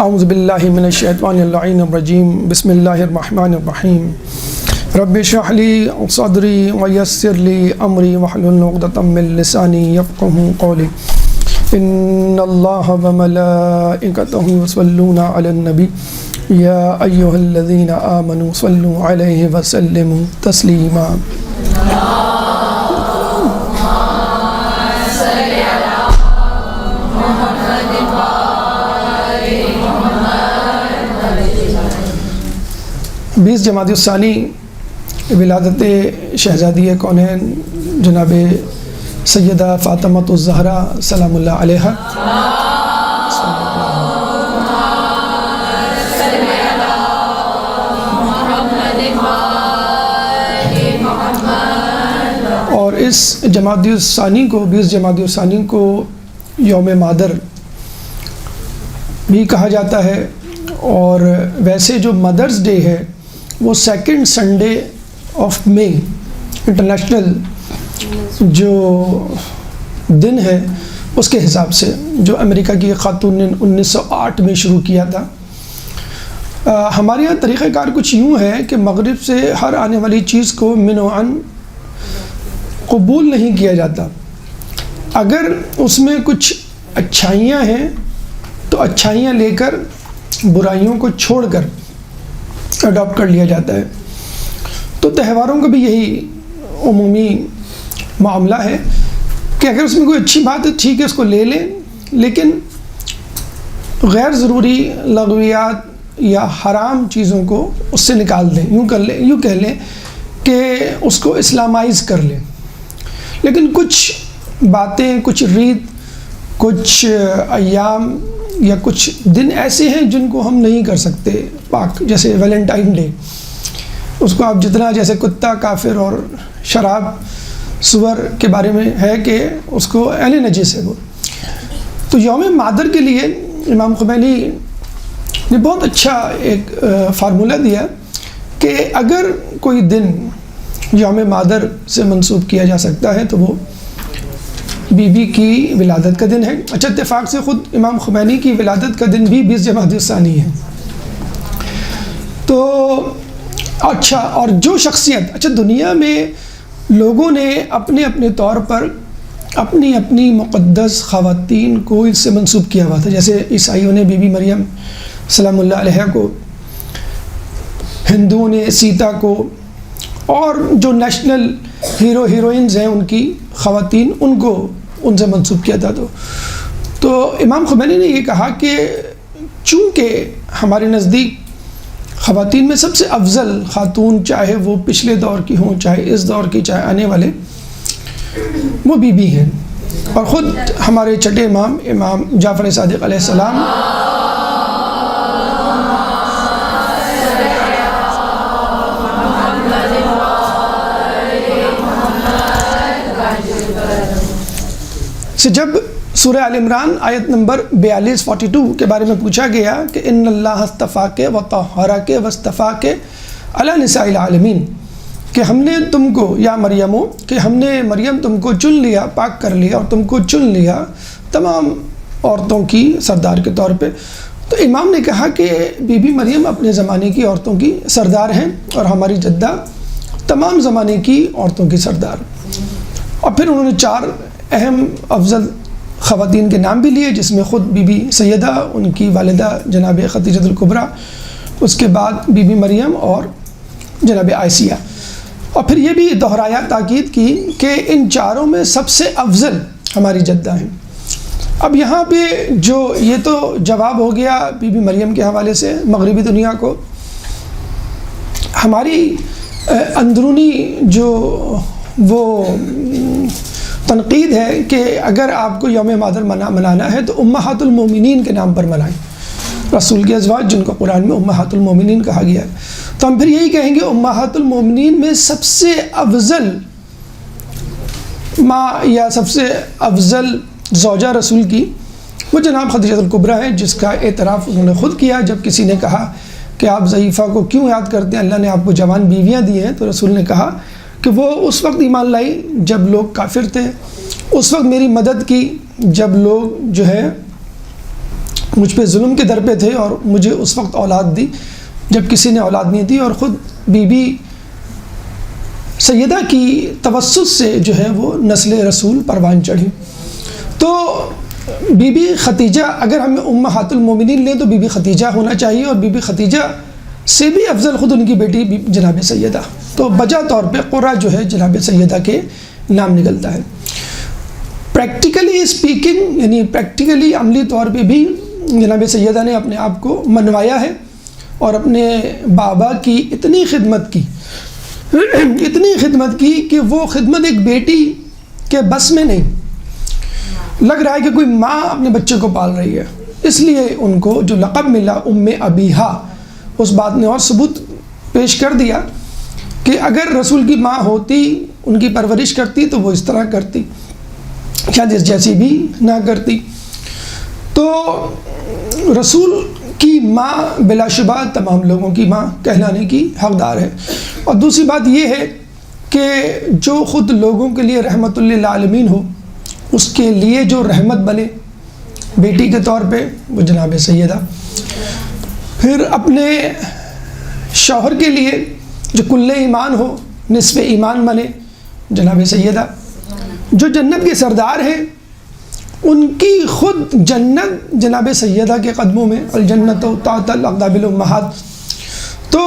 اعوذ باللہ من الشیطان اللعین الرجیم بسم اللہ الرحمن الرحیم رب اشرح لی صدری ویسر لی امری واحلل عقدۃ من لسانی یفقہوا قولی ان اللہ وملائکتہ یصلون علی النبی یا ایہا الذین آمنوا صلوا علیہ وسلموا تسلیما۔ بیس جمادی الثانی ولادت شہزادی کونین جناب سیدہ فاطمۃ الزہرا سلام اللہ علیہا، اور اس جمادی الثانی کو 20 جمادی الثانی کو یوم مادر بھی کہا جاتا ہے، اور ویسے جو مدرز ڈے ہے وہ سیکنڈ سنڈے آف مئی انٹرنیشنل جو دن ہے اس کے حساب سے، جو امریکہ کی خاتون نے 1908 میں شروع کیا تھا۔ ہمارے یہاں طریقہ کار کچھ یوں ہے کہ مغرب سے ہر آنے والی چیز کو من و عن قبول نہیں کیا جاتا۔ اگر اس میں کچھ اچھائیاں ہیں تو اچھائیاں لے کر برائیوں کو چھوڑ کر اڈاپٹ کر لیا جاتا ہے۔ تو تہواروں کا بھی یہی عمومی معاملہ ہے کہ اگر اس میں کوئی اچھی بات ہے ٹھیک ہے اس کو لے لیں، لیکن غیر ضروری لغویات یا حرام چیزوں کو اس سے نکال دیں، یوں کہہ لیں کہ اس کو اسلامائز کر لیں۔ لیکن کچھ باتیں، کچھ ریت، کچھ ایام یا کچھ دن ایسے ہیں جن کو ہم نہیں کر سکتے پاک، جیسے ویلنٹائن ڈے، اس کو آپ جتنا جیسے کتا کافر اور شراب سور کے بارے میں ہے کہ اس کو اہل نجس ہے وہ۔ تو یوم مادر کے لیے امام خمینی نے بہت اچھا ایک فارمولہ دیا کہ اگر کوئی دن یوم مادر سے منسوب کیا جا سکتا ہے تو وہ بی بی کی ولادت کا دن ہے۔ اچھا، اتفاق سے خود امام خمینی کی ولادت کا دن بھی 20 جمادی الثانی ہے۔ تو اچھا، اور جو شخصیت، اچھا دنیا میں لوگوں نے اپنے اپنے طور پر اپنی اپنی مقدس خواتین کو اس سے منسوب کیا ہوا تھا، جیسے عیسائیوں نے بی بی مریم سلام اللہ علیہ کو، ہندوؤں نے سیتا کو، اور جو نیشنل ہیرو ہیروئنز ہیں ان کی خواتین ان سے منسوب کیا تھا۔ تو امام خمینی نے یہ کہا کہ چونکہ ہمارے نزدیک خواتین میں سب سے افضل خاتون، چاہے وہ پچھلے دور کی ہوں، چاہے اس دور کی، چاہے آنے والے، وہ بی بی ہیں، اور خود ہمارے چھٹے امام جعفر صادق علیہ السلام سے جب سورہ آل عمران آیت نمبر 42 کے بارے میں پوچھا گیا کہ ان اللہ اصطفاک وطہرک واصطفاک علی نساء العالمین، کہ ہم نے تم کو، یا مریمو، کہ ہم نے مریم تم کو چن لیا، پاک کر لیا اور تم کو چن لیا تمام عورتوں کی سردار کے طور پہ، تو امام نے کہا کہ بی بی مریم اپنے زمانے کی عورتوں کی سردار ہیں اور ہماری جدہ تمام زمانے کی عورتوں کی سردار۔ اور پھر انہوں نے 4 اہم افضل خواتین کے نام بھی لیے، جس میں خود بی بی سیدہ، ان کی والدہ جناب خدیجہ الکبریٰ، اس کے بعد بی بی مریم اور جناب عائشہ، اور پھر یہ بھی دہرایا، تاکید کی کہ ان 4 میں سب سے افضل ہماری جدہ ہیں۔ اب یہاں پہ جو یہ تو جواب ہو گیا بی بی مریم کے حوالے سے مغربی دنیا کو، ہماری اندرونی جو وہ تنقید ہے کہ اگر آپ کو یوم مادر منانا ہے تو امہات المومنین کے نام پر منائیں، رسول کے ازواج جن کو قرآن میں امہات المومنین کہا گیا ہے، تو ہم پھر یہی کہیں گے امہات المومنین میں سب سے افضل ماں یا سب سے افضل زوجہ رسول کی وہ جناب خدیجہ الکبریٰ ہے، جس کا اعتراف انہوں نے خود کیا۔ جب کسی نے کہا کہ آپ ضعیفہ کو کیوں یاد کرتے ہیں، اللہ نے آپ کو جوان بیویاں دی ہیں، تو رسول نے کہا کہ وہ اس وقت ایمان لائی جب لوگ کافر تھے، اس وقت میری مدد کی جب لوگ جو ہے مجھ پہ ظلم کے در پہ تھے اور مجھے اس وقت اولاد دی جب کسی نے اولاد نہیں دی، اور خود بی بی سیدہ کی توسط سے جو ہے وہ نسل رسول پروان چڑھی۔ تو بی بی خدیجہ، اگر ہم امہات المومنین لیں تو بی بی خدیجہ ہونا چاہیے، اور بی بی خدیجہ سے بھی افضل خود ان کی بیٹی جناب سیدہ، تو بجا طور پہ قرہ جو ہے جناب سیدہ کے نام نکلتا ہے۔ پریکٹیکلی اسپیکنگ، یعنی پریکٹیکلی عملی طور پہ بھی جناب سیدہ نے اپنے آپ کو منوایا ہے، اور اپنے بابا کی اتنی خدمت کی کہ وہ خدمت ایک بیٹی کے بس میں نہیں، لگ رہا ہے کہ کوئی ماں اپنے بچے کو پال رہی ہے، اس لیے ان کو جو لقب ملا ام ابیہا، اس بات نے اور ثبوت پیش کر دیا کہ اگر رسول کی ماں ہوتی، ان کی پرورش کرتی تو وہ اس طرح کرتی، شاید اس جیسی بھی نہ کرتی۔ تو رسول کی ماں بلا شبہ تمام لوگوں کی ماں کہلانے کی حقدار ہے۔ اور دوسری بات یہ ہے کہ جو خود لوگوں کے لیے رحمت للعالمین ہو، اس کے لیے جو رحمت بنے بیٹی کے طور پہ، وہ جناب سیدہ۔ پھر اپنے شوہر کے لیے جو کل ایمان ہو، نصف ایمان بنے، جناب سیدہ۔ جو جنت کے سردار ہیں، ان کی خود جنت جناب سیدہ کے قدموں میں، الجنت تحت الاقدام الامہات۔ تو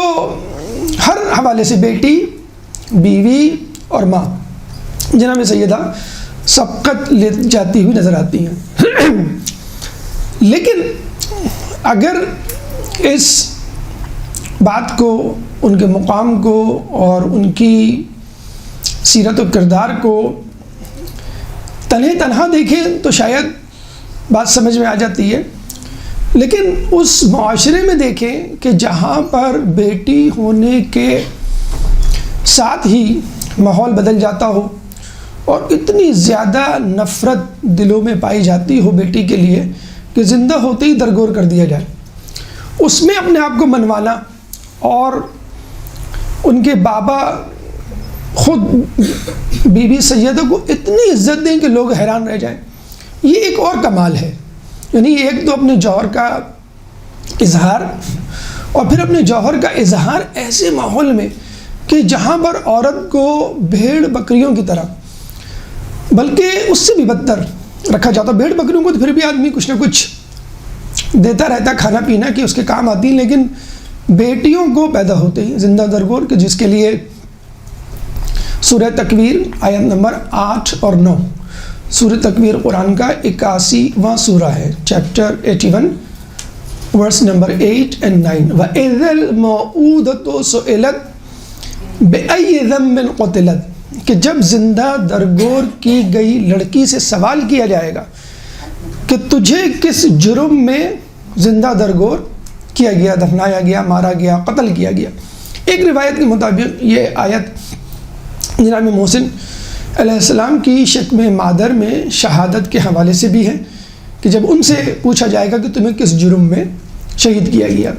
ہر حوالے سے بیٹی، بیوی اور ماں جناب سیدہ سبقت لے جاتی ہوئی نظر آتی ہیں۔ لیکن اگر اس بات کو، ان کے مقام کو اور ان کی سیرت و کردار کو تنہا دیکھیں تو شاید بات سمجھ میں آ جاتی ہے، لیکن اس معاشرے میں دیکھیں کہ جہاں پر بیٹی ہونے کے ساتھ ہی ماحول بدل جاتا ہو اور اتنی زیادہ نفرت دلوں میں پائی جاتی ہو بیٹی کے لیے کہ زندہ ہوتے ہی درگور کر دیا جائے، اس میں اپنے آپ کو منوانا اور ان کے بابا خود بی بی سیدہ کو اتنی عزت دیں کہ لوگ حیران رہ جائیں، یہ ایک اور کمال ہے۔ یعنی ایک تو اپنے جوہر کا اظہار، اور پھر اپنے جوہر کا اظہار ایسے ماحول میں کہ جہاں پر عورت کو بھیڑ بکریوں کی طرح، بلکہ اس سے بھی بدتر رکھا جاتا۔ بھیڑ بکریوں کو تو پھر بھی آدمی کچھ نہ کچھ دیتا رہتا، کھانا پینا کہ اس کے کام آتی ہیں، لیکن بیٹیوں کو پیدا ہوتے ہی زندہ درگور، کہ جس کے لیے سورہ تکویر آیت نمبر 8 اور 9، سورہ تکویر قرآن کا 81واں سورہ ہے، چیپٹر 81 ورس نمبر 8 and 9۔ وَإِذَا الْمَوْءُودَةُ سُئِلَتْ بِأَيِّ ذَنبٍ قُتِلَتْ، کہ جب زندہ درگور کی گئی لڑکی سے سوال کیا جائے گا کہ تجھے کس جرم میں زندہ درگور کیا گیا، دفنایا گیا، مارا گیا، قتل کیا گیا۔ ایک روایت کے مطابق یہ آیت جناب محسن علیہ السلام کی شکم مادر میں شہادت کے حوالے سے بھی ہے، کہ جب ان سے پوچھا جائے گا کہ تمہیں کس جرم میں شہید کیا گیا۔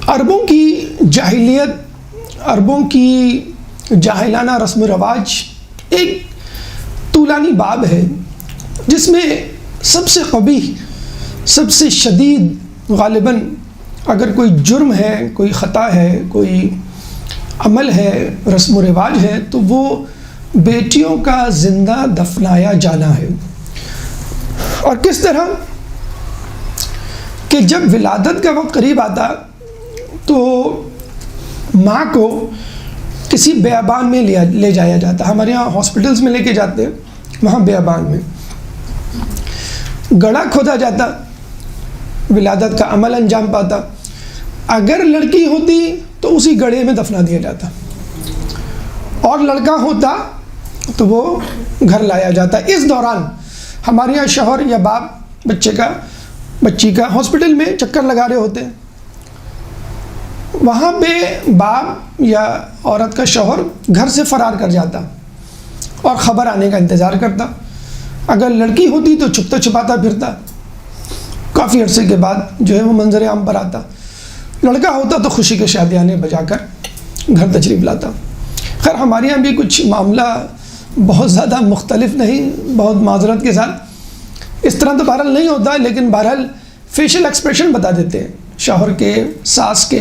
عربوں کی جاہلیت، عربوں کی جاہلانہ رسم و رواج ایک طولانی باب ہے، جس میں سب سے قبیح، سب سے شدید غالباً اگر کوئی جرم ہے، کوئی خطا ہے، کوئی عمل ہے، رسم و رواج ہے، تو وہ بیٹیوں کا زندہ دفنایا جانا ہے۔ اور کس طرح کہ جب ولادت کا وقت قریب آتا تو ماں کو کسی بیابان میں لے جایا جاتا۔ ہمارے یہاں ہاسپٹلس میں لے کے جاتے ہیں، وہاں بیابان میں گڑھا کھودا جاتا، ولادت کا عمل انجام پاتا۔ اگر لڑکی ہوتی تو اسی گڑھے میں دفنا دیا جاتا، اور لڑکا ہوتا تو وہ گھر لایا جاتا۔ اس دوران ہمارے یہاں شوہر یا باپ بچی کا ہاسپٹل میں چکر لگا رہے ہوتے ہیں، وہاں پہ باپ یا عورت کا شوہر گھر سے فرار کر جاتا اور خبر آنے کا انتظار کرتا۔ اگر لڑکی ہوتی تو چھپتا چھپاتا پھرتا، کافی عرصے کے بعد جو ہے وہ منظر عام پر آتا۔ لڑکا ہوتا تو خوشی کے شادیانے بجا کر گھر تشریف لاتا۔ خیر ہمارے یہاں بھی کچھ معاملہ بہت زیادہ مختلف نہیں، بہت معذرت کے ساتھ، اس طرح تو بہرحال نہیں ہوتا، لیکن بہرحال فیشل ایکسپریشن بتا دیتے ہیں شوہر کے، ساس کے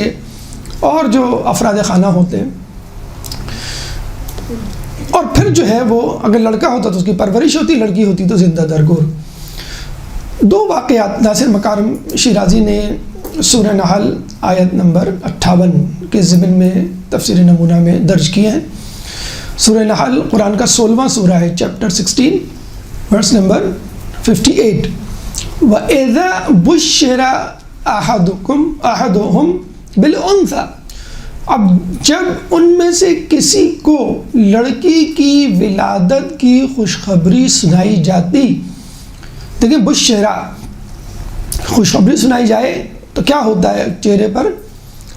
اور جو افراد خانہ ہوتے ہیں. اور پھر جو ہے وہ اگر لڑکا ہوتا تو اس کی پرورش ہوتی، لڑکی ہوتی تو زندہ درگور. 2 واقعات ناصر مکارم شیرازی نے سورہ نحل آیت نمبر 58 کے ضمن میں تفسیر نمونہ میں درج کیے ہیں. سورہ نحل قرآن کا 16واں سورہ ہے، چیپٹر 16 ورس نمبر 58. وَإِذَا بُشِّرَ أَحَدُهُمْ بِالْأُنثَىٰ، اب جب ان میں سے کسی کو لڑکی کی ولادت کی خوشخبری سنائی جاتی. دیکھیں بشرا، خوشخبری سنائی جائے تو کیا ہوتا ہے؟ چہرے پر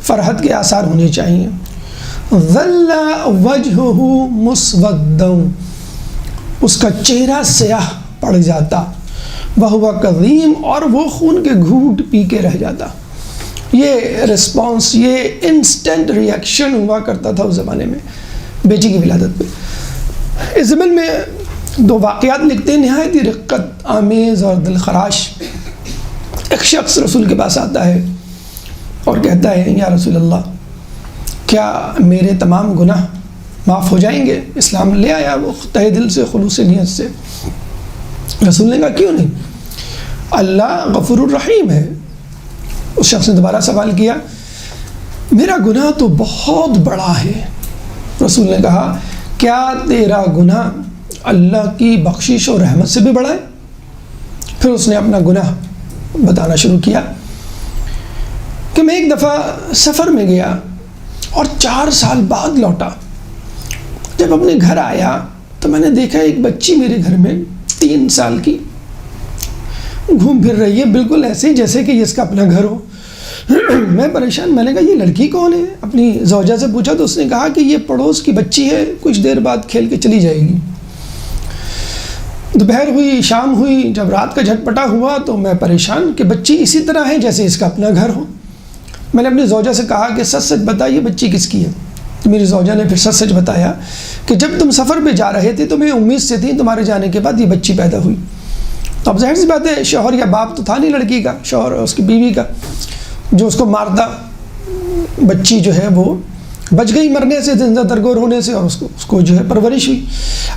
فرحت کے آثار ہونے چاہیے. ظل وجهه مسودا، اس کا چہرہ سیاہ پڑ جاتا. وہو کظیم، اور وہ خون کے گھونٹ پی کے رہ جاتا. یہ رسپانس، یہ انسٹنٹ ریئیکشن ہوا کرتا تھا اس زمانے میں بیٹی کی ولادت پہ. اس ضمن میں 2 واقعات لکھتے ہیں نہایت ہی رقت آمیز اور دلخراش. ایک شخص رسول کے پاس آتا ہے اور کہتا ہے یا رسول اللہ، کیا میرے تمام گناہ معاف ہو جائیں گے؟ اسلام لے آیا وہ تہ دل سے، خلوص نیت سے. رسول نے کہا کیوں نہیں، اللہ غفور الرحیم ہے. اس شخص نے دوبارہ سوال کیا، میرا گناہ تو بہت بڑا ہے. رسول نے کہا کیا تیرا گناہ اللہ کی بخشش اور رحمت سے بھی بڑا ہے؟ پھر اس نے اپنا گناہ بتانا شروع کیا کہ میں ایک دفعہ سفر میں گیا اور 4 سال بعد لوٹا. جب اپنے گھر آیا تو میں نے دیکھا ایک بچی میرے گھر میں 3 سال کی گھوم پھر رہی ہے، بالکل ایسے ہی جیسے کہ اس کا اپنا گھر ہو. میں پریشان، میں نے کہا یہ لڑکی کون ہے؟ اپنی زوجہ سے پوچھا تو اس نے کہا کہ یہ پڑوس کی بچی ہے، کچھ دیر بعد کھیل کے چلی جائے گی. دوپہر ہوئی، شام ہوئی، جب رات کا جھٹپٹا ہوا تو میں پریشان کہ بچی اسی طرح ہے جیسے اس کا اپنا گھر ہو. میں نے اپنی زوجہ سے کہا کہ سچ سچ بتائیے بچی کس کی ہے؟ تو میری زوجہ نے پھر سچ سچ بتایا کہ جب تم سفر پہ جا رہے تھے تو میں امید سے تھی تمہارے جانے کے بعد یہ بچی پیدا ہوئی. تو اب ظاہر سی بات ہے شوہر یا باپ تو تھا نہیں لڑکی کا، شوہر اس کی بیوی کا جو اس کو مارتا. بچی جو ہے وہ بچ گئی مرنے سے، زندہ درگور ہونے سے، اور اس کو جو ہے پرورش ہوئی.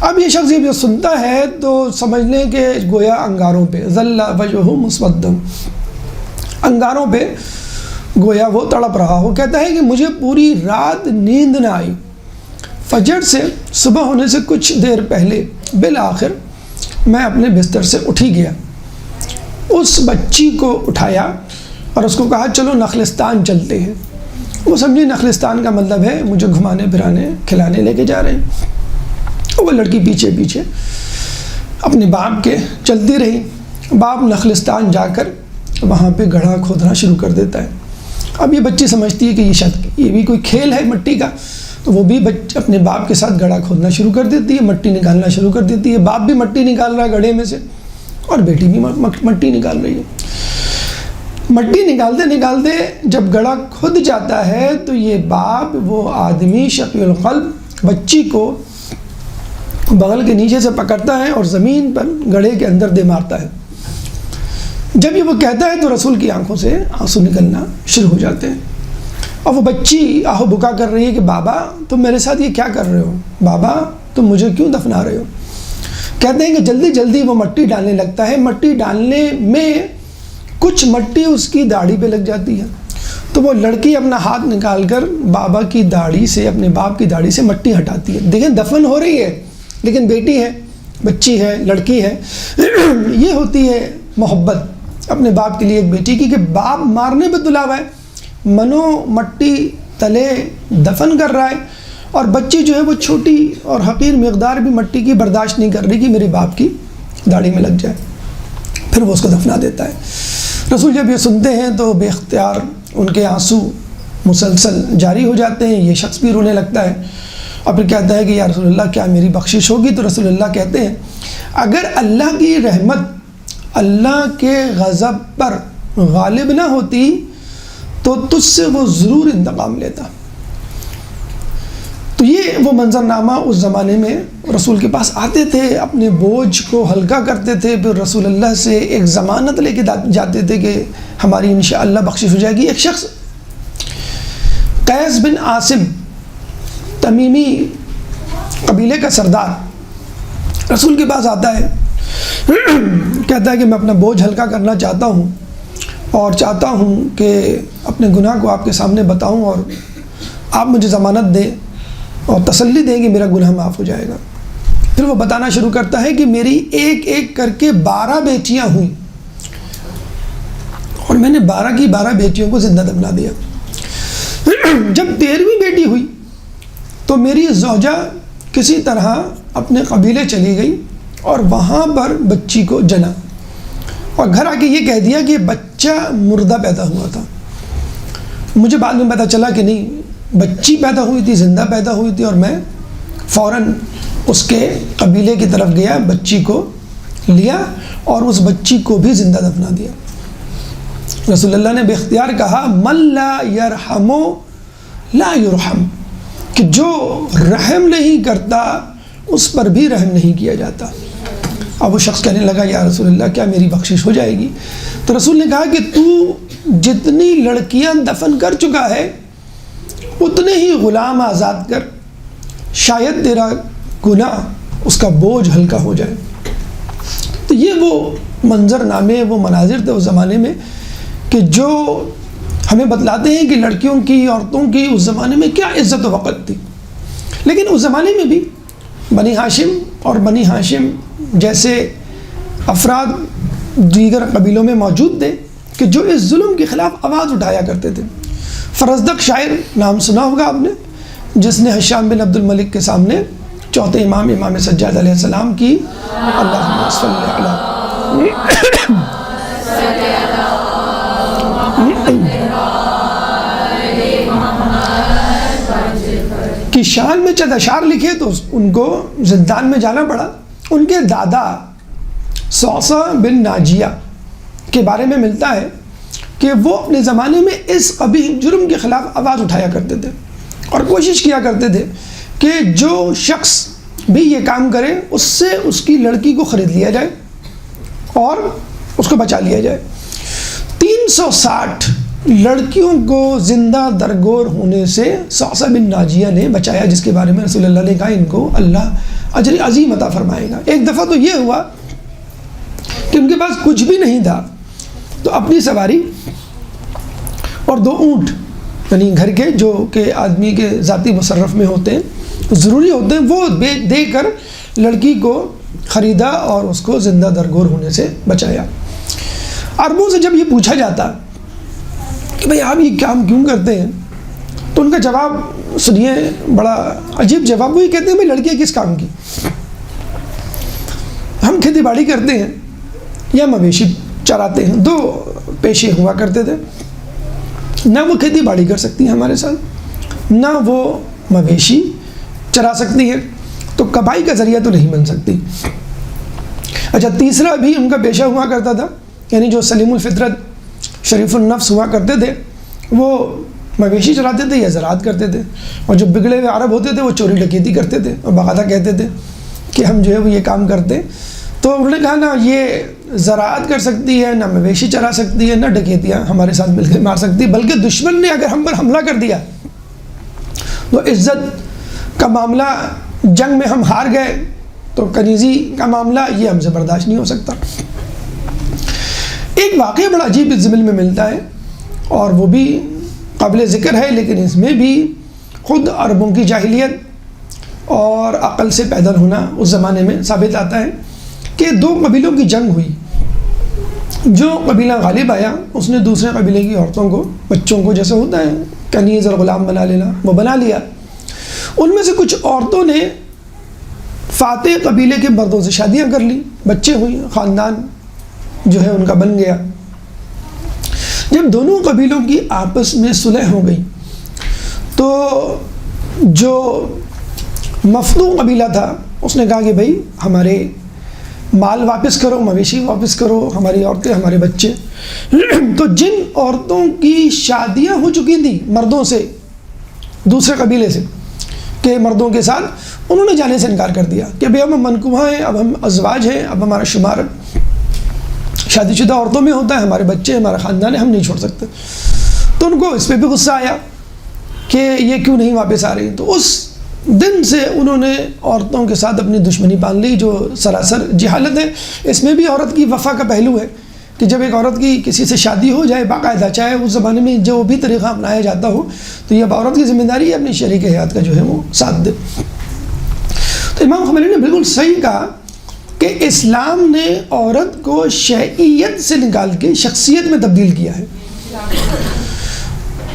اب یہ شخص جو سنتا ہے تو سمجھ لیں کہ گویا انگاروں پہ ظل وجهه مسودا، انگاروں پہ گویا وہ تڑپ رہا ہو. کہتا ہے کہ مجھے پوری رات نیند نہ آئی. فجر سے صبح ہونے سے کچھ دیر پہلے بالآخر میں اپنے بستر سے اٹھی گیا. اس بچی کو اٹھایا اور اس کو کہا چلو نخلستان چلتے ہیں. وہ سمجھی نخلستان کا مطلب ہے مجھے گھمانے پھرانے کھلانے لے کے جا رہے ہیں. وہ لڑکی پیچھے پیچھے اپنے باپ کے چلتی رہی. باپ نخلستان جا کر وہاں پہ گڑھا کھودنا شروع کر دیتا ہے. اب یہ بچی سمجھتی ہے کہ یہ بھی کوئی کھیل ہے مٹی کا، تو وہ بھی اپنے باپ کے ساتھ گڑھا کھودنا شروع کر دیتی ہے، مٹی نکالنا شروع کر دیتی ہے. باپ بھی مٹی نکال رہا ہے گڑھے میں سے اور بیٹی بھی مٹی نکال رہی ہے. مٹی نکالتے نکالتے جب گڑھا کھد جاتا ہے تو یہ باپ، وہ آدمی شقی القلب، بچی کو بغل کے نیچے سے پکڑتا ہے اور زمین پر گڑھے کے اندر دے مارتا ہے. جب یہ وہ کہتا ہے تو رسول کی آنکھوں سے آنسو نکلنا شروع ہو جاتے ہیں. اور وہ بچی آہو بکا کر رہی ہے کہ بابا تم میرے ساتھ یہ کیا کر رہے ہو؟ بابا تم مجھے کیوں دفنا رہے ہو؟ کہتے ہیں کہ جلدی جلدی وہ مٹی ڈالنے لگتا ہے. مٹی ڈالنے میں کچھ مٹی اس کی داڑھی پہ لگ جاتی ہے تو وہ لڑکی اپنا ہاتھ نکال کر بابا کی داڑھی سے، اپنے باپ کی داڑھی سے مٹی ہٹاتی ہے. دیکھیں دفن ہو رہی ہے لیکن بیٹی ہے، بچی ہے، لڑکی ہے. یہ ہوتی ہے محبت اپنے باپ کے لیے ایک بیٹی کی کہ باپ مارنے پہ تلا ہوا ہے، منو مٹی تلے دفن کر رہا ہے، اور بچی جو ہے وہ چھوٹی اور حقیر مقدار بھی مٹی کی برداشت نہیں کر رہی کہ میرے باپ کی داڑھی میں لگ جائے. پھر وہ اس کو دفنا دیتا ہے. رسول جب یہ سنتے ہیں تو بے اختیار ان کے آنسو مسلسل جاری ہو جاتے ہیں. یہ شخص بھی رونے لگتا ہے اور پھر کہتا ہے کہ یا رسول اللہ کیا میری بخشش ہوگی؟ تو رسول اللہ کہتے ہیں اگر اللہ کی رحمت اللہ کے غضب پر غالب نہ ہوتی تو تجھ سے وہ ضرور انتقام لیتا. تو یہ وہ منظرنامہ اس زمانے میں رسول کے پاس آتے تھے، اپنے بوجھ کو ہلکا کرتے تھے، پھر رسول اللہ سے ایک ضمانت لے کے جاتے تھے کہ ہماری انشاءاللہ بخشش ہو جائے گی۔ ایک شخص قیس بن عاصم تمیمی قبیلے کا سردار رسول کے پاس آتا ہے، کہتا ہے کہ میں اپنا بوجھ ہلکا کرنا چاہتا ہوں اور چاہتا ہوں کہ اپنے گناہ کو آپ کے سامنے بتاؤں اور آپ مجھے ضمانت دیں اور تسلی دیں کہ میرا گناہ معاف ہو جائے گا۔ پھر وہ بتانا شروع کرتا ہے کہ میری ایک ایک کر کے 12 بیٹیاں ہوئیں اور میں نے 12 کی 12 بیٹیوں کو زندہ دفنا دیا۔ جب 13ویں بیٹی ہوئی تو میری زوجہ کسی طرح اپنے قبیلے چلی گئی اور وہاں پر بچی کو جنا اور گھر آ کے یہ کہہ دیا کہ بچہ مردہ پیدا ہوا تھا۔ مجھے بعد میں پتہ چلا کہ نہیں، بچی پیدا ہوئی تھی، زندہ پیدا ہوئی تھی، اور میں فوراً اس کے قبیلے کی طرف گیا، بچی کو لیا اور اس بچی کو بھی زندہ دفنا دیا۔ رسول اللہ نے بے اختیار کہا من لا یرحم لا یرحم، کہ جو رحم نہیں کرتا اس پر بھی رحم نہیں کیا جاتا۔ اب وہ شخص کہنے لگا یا رسول اللہ کیا میری بخشش ہو جائے گی؟ تو رسول نے کہا کہ تو جتنی لڑکیاں دفن کر چکا ہے اتنے ہی غلام آزاد کر، شاید تیرا گناہ اس کا بوجھ ہلکا ہو جائے۔ تو یہ وہ منظر نامے، وہ مناظر تھے اس زمانے میں کہ جو ہمیں بتلاتے ہیں کہ لڑکیوں کی، عورتوں کی اس زمانے میں کیا عزت و وقت تھی۔ لیکن اس زمانے میں بھی بنی ہاشم اور بنی ہاشم جیسے افراد دیگر قبیلوں میں موجود تھے کہ جو اس ظلم کے خلاف آواز اٹھایا کرتے تھے۔ فرزدق شاعر نام سنا ہوگا آپ نے، جس نے حشام بن عبد الملک کے سامنے چوتھے امام سجاد علیہ السلام کی اللہم صلی علی کی شان میں چند اشعار لکھے تو ان کو زندان میں جانا پڑا۔ ان کے دادا صوصہ بن ناجیہ کے بارے میں ملتا ہے کہ وہ اپنے زمانے میں اس قبیح جرم کے خلاف آواز اٹھایا کرتے تھے اور کوشش کیا کرتے تھے کہ جو شخص بھی یہ کام کرے اس سے اس کی لڑکی کو خرید لیا جائے اور اس کو بچا لیا جائے۔ 360 لڑکیوں کو زندہ درگور ہونے سے صوصہ بن ناجیہ نے بچایا، جس کے بارے میں رسول اللہ نے کہا ان کو اللہ اجر عظیم عطا فرمائے گا۔ ایک دفعہ تو یہ ہوا کہ ان کے پاس کچھ بھی نہیں تھا تو اپنی سواری اور 2 اونٹ، یعنی گھر کے جو کہ آدمی کے ذاتی مصرف میں ہوتے ہیں، ضروری ہوتے ہیں، وہ دے کر لڑکی کو خریدا اور اس کو زندہ درگور ہونے سے بچایا۔ عربوں سے جب یہ پوچھا جاتا کہ بھئی آپ یہ کام کیوں کرتے ہیں تو ان کا جواب سنیے، بڑا عجیب جواب۔ وہ یہ کہتے ہیں بھئی لڑکیاں کس کام کی؟ ہم کھیتی باڑی کرتے ہیں یا مویشی چراتے ہیں، 2 پیشے ہوا کرتے تھے۔ نہ وہ کھیتی باڑی کر سکتی ہیں ہمارے ساتھ، نہ وہ مویشی چرا سکتی ہے، تو کمائی کا ذریعہ تو نہیں بن سکتی۔ اچھا، تیسرا بھی ان کا پیشہ ہوا کرتا تھا، یعنی جو سلیم الفطرت شریف النفس ہوا کرتے تھے وہ مویشی چراتے تھے یا زراعت کرتے تھے، اور جو بگڑے ہوئے عرب ہوتے تھے وہ چوری ڈکیتی کرتے تھے اور باقاعدہ کہتے تھے کہ ہم جو ہے وہ یہ کام کرتے۔ تو انہوں نے کہا نہ یہ زراعت کر سکتی ہے، نہ مویشی چرا سکتی ہے، نہ ڈکیتیاں ہمارے ساتھ مل کے مار سکتی، بلکہ دشمن نے اگر ہم پر حملہ کر دیا تو عزت کا معاملہ، جنگ میں ہم ہار گئے تو کنیزی کا معاملہ، یہ ہم سے برداشت نہیں ہو سکتا۔ ایک واقعہ بڑا عجیب اس ضمن میں ملتا ہے اور وہ بھی قابل ذکر ہے، لیکن اس میں بھی خود عربوں کی جاہلیت اور عقل سے پیدل ہونا اس زمانے میں ثابت آتا ہے کہ 2 قبیلوں کی جنگ ہوئی۔ جو قبیلہ غالب آیا اس نے دوسرے قبیلے کی عورتوں کو، بچوں کو، جیسے ہوتا ہے کنیز اور غلام بنا لینا، وہ بنا لیا۔ ان میں سے کچھ عورتوں نے فاتح قبیلے کے مردوں سے شادیاں کر لی، بچے ہوئی، خاندان جو ہے ان کا بن گیا۔ جب دونوں قبیلوں کی آپس میں صلح ہو گئی تو جو مفتو قبیلہ تھا اس نے کہا کہ بھئی ہمارے مال واپس کرو، مویشی واپس کرو، ہماری عورتیں، ہمارے بچے۔ تو جن عورتوں کی شادیاں ہو چکی تھیں مردوں سے، دوسرے قبیلے سے، کے مردوں کے ساتھ، انہوں نے جانے سے انکار کر دیا کہ بھئی ہم منکوحہ ہیں، اب ہم ازواج ہیں، اب ہمارا شمار شادی شدہ عورتوں میں ہوتا ہے، ہمارے بچے، ہمارا خاندان ہے، ہم نہیں چھوڑ سکتے۔ تو ان کو اس پہ بھی غصہ آیا کہ یہ کیوں نہیں واپس آ رہی۔ تو اس دن سے انہوں نے عورتوں کے ساتھ اپنی دشمنی باندھ لی، جو سراسر جہالت ہے۔ اس میں بھی عورت کی وفا کا پہلو ہے کہ جب ایک عورت کی کسی سے شادی ہو جائے باقاعدہ، چاہے اس زمانے میں جو بھی طریقہ اپنایا جاتا ہو، تو یہ اب عورت کی ذمہ داری ہے اپنی شریک حیات کا جو ہے وہ ساتھ دے۔ تو امام خمینی نے بالکل صحیح کہا کہ اسلام نے عورت کو شیعیت سے نکال کے شخصیت میں تبدیل کیا ہے۔